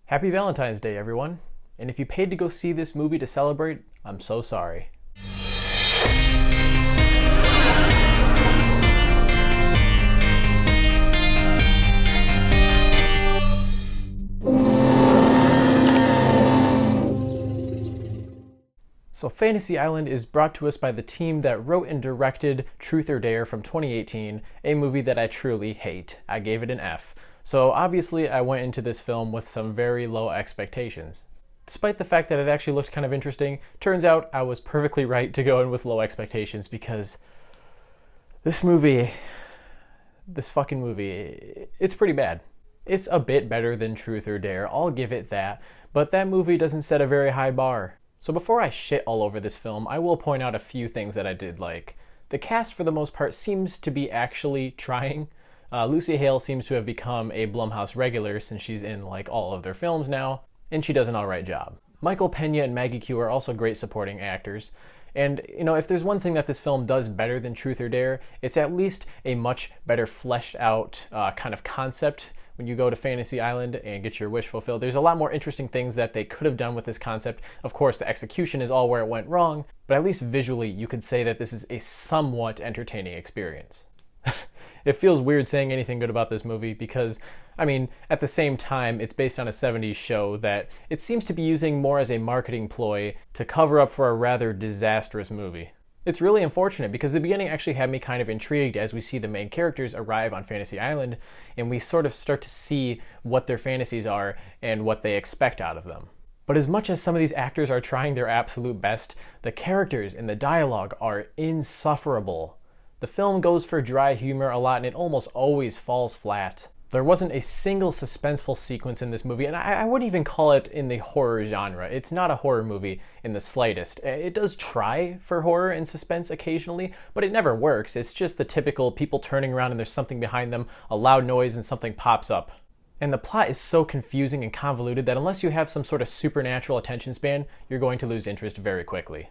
Happy Valentine's Day, everyone. And if you paid to go see this movie to celebrate, I'm so sorry. So Fantasy Island is brought to us by the team that wrote and directed Truth or Dare from 2018, a movie that I truly hate. I gave it an F. So obviously I went into this film with some very low expectations. Despite the fact that it actually looked kind of interesting, turns out I was perfectly right to go in with low expectations because this fucking movie, it's pretty bad. It's a bit better than Truth or Dare, I'll give it that, but that movie doesn't set a very high bar. So before I shit all over this film, I will point out a few things that I did like. The cast, for the most part, seems to be actually trying. Lucy Hale seems to have become a Blumhouse regular since she's in like all of their films now, and she does an alright job. Michael Pena and Maggie Q are also great supporting actors. And, if there's one thing that this film does better than Truth or Dare, it's at least a much better fleshed out kind of concept. When you go to Fantasy Island and get your wish fulfilled, there's a lot more interesting things that they could have done with this concept. Of course, the execution is all where it went wrong, but at least visually, you could say that this is a somewhat entertaining experience. It feels weird saying anything good about this movie because, at the same time, it's based on a 70s show that it seems to be using more as a marketing ploy to cover up for a rather disastrous movie. It's really unfortunate because the beginning actually had me kind of intrigued as we see the main characters arrive on Fantasy Island and we sort of start to see what their fantasies are and what they expect out of them. But as much as some of these actors are trying their absolute best, the characters and the dialogue are insufferable. The film goes for dry humor a lot and it almost always falls flat. There wasn't a single suspenseful sequence in this movie, and I wouldn't even call it in the horror genre. It's not a horror movie in the slightest. It does try for horror and suspense occasionally, but it never works. It's just the typical people turning around and there's something behind them, a loud noise, and something pops up. And the plot is so confusing and convoluted that unless you have some sort of supernatural attention span, you're going to lose interest very quickly.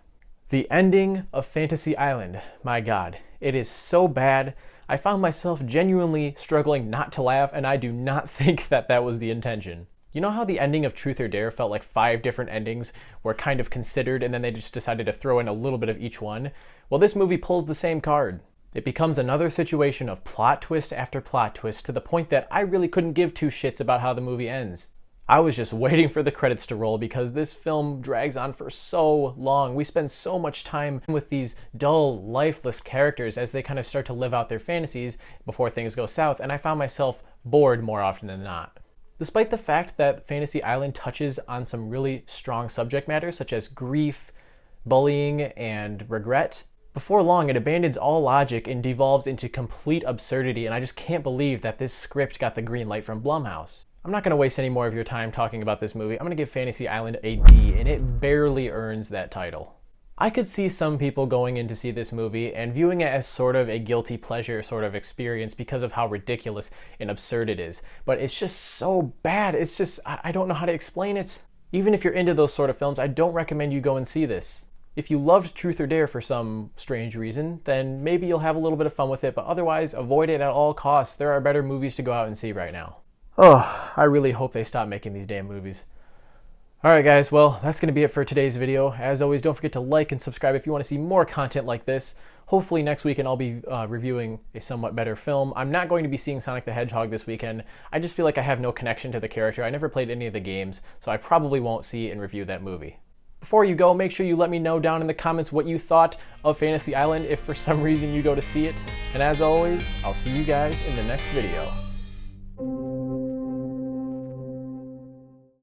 The ending of Fantasy Island, my God, it is so bad. I found myself genuinely struggling not to laugh, and I do not think that that was the intention. You know how the ending of Truth or Dare felt like 5 different endings were kind of considered and then they just decided to throw in a little bit of each one? Well, this movie pulls the same card. It becomes another situation of plot twist after plot twist to the point that I really couldn't give two shits about how the movie ends. I was just waiting for the credits to roll because this film drags on for so long. We spend so much time with these dull, lifeless characters as they kind of start to live out their fantasies before things go south, and I found myself bored more often than not. Despite the fact that Fantasy Island touches on some really strong subject matter such as grief, bullying, and regret, before long it abandons all logic and devolves into complete absurdity, and I just can't believe that this script got the green light from Blumhouse. I'm not going to waste any more of your time talking about this movie. I'm going to give Fantasy Island a D, and it barely earns that title. I could see some people going in to see this movie and viewing it as sort of a guilty pleasure sort of experience because of how ridiculous and absurd it is. But it's just so bad. It's just, I don't know how to explain it. Even if you're into those sort of films, I don't recommend you go and see this. If you loved Truth or Dare for some strange reason, then maybe you'll have a little bit of fun with it, but otherwise, avoid it at all costs. There are better movies to go out and see right now. Oh, I really hope they stop making these damn movies. Alright guys, well, that's going to be it for today's video. As always, don't forget to like and subscribe if you want to see more content like this. Hopefully next weekend I'll be reviewing a somewhat better film. I'm not going to be seeing Sonic the Hedgehog this weekend. I just feel like I have no connection to the character. I never played any of the games, so I probably won't see and review that movie. Before you go, make sure you let me know down in the comments what you thought of Fantasy Island if for some reason you go to see it. And as always, I'll see you guys in the next video.